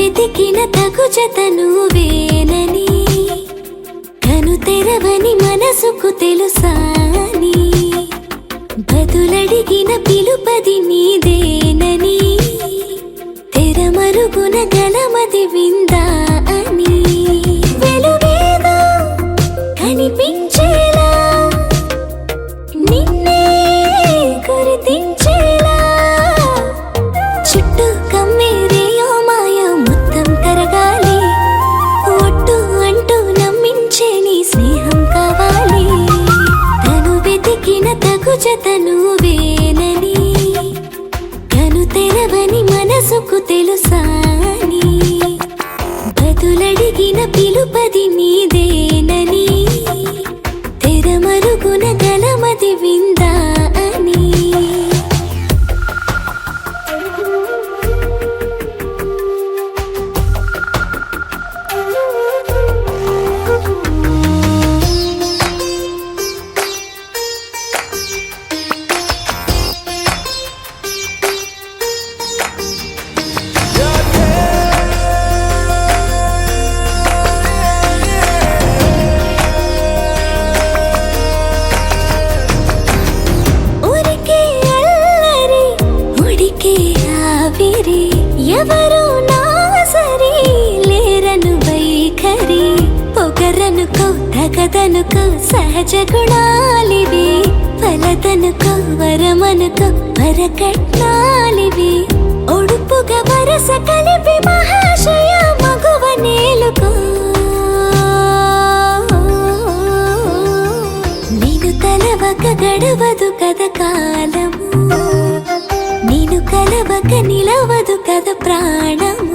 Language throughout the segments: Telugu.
వెతికిన తగు జత నువ్వేనని, కను తెరవని మనసుకు తెలుసాని, బదులడిగిన పిలుపది నీదేనని, తెరమరుగున గలమది విందా అని, వెలుగేదో కనిపించేలా నిన్నే గుర్తించేలా, చుట్టూ కమ్మేరేయో మాయో మొత్తం కరగాలి, ఒట్టు అంటూ నమ్మించే నీ స్నేహం కావాలి, తను వెతికిన తగు జత నువ్వేనని, కను తెరవని మనసుకు తెలుసాని, బదులడిగిన పిలుపది నీదేనని, తెరమరుగున గలమది విందా అని. ఎవరు నా సరి లేరను వైఖరి, పొగరనుకో తగదనుకో సహజ గుణాలివి, ఫలదనుకో వరమనుకో వరకట్నాలివి, ఒడుపుగా వరస కలిపి మహాశయ మగువ నేలుకో, నేను తలవక గడవదు కథ కాలము, నేను కలవక నిలవదు కథ ప్రాణము.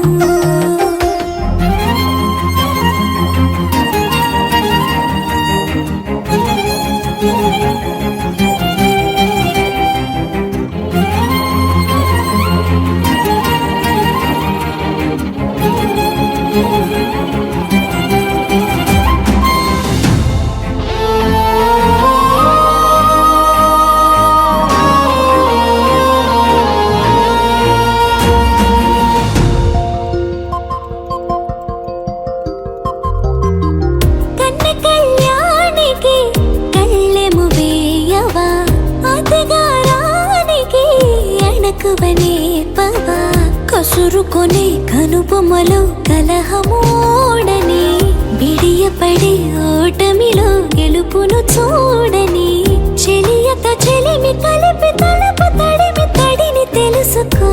కసురుకొనే కనుబొమ్మలో కలహమోడని, బిడియపడే ఓటమిలో గెలుపును చూడని, చెలియతో చెలిమి కలిపి తలపు తడిమి తడిని తెలుసుకో,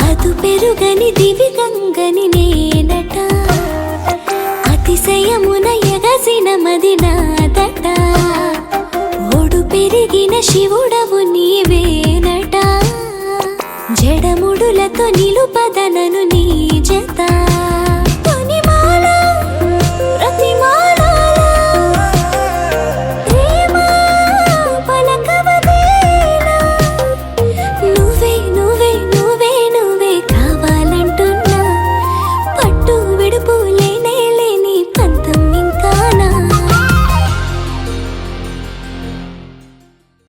అదు పెరుగని దివి గంగని నేనట, అతిశయమున ఎగసిన మది నాదట, పెరిగిన శివుడవు నీవేనట, జడముడులతో నిలుపదనను నీ జత.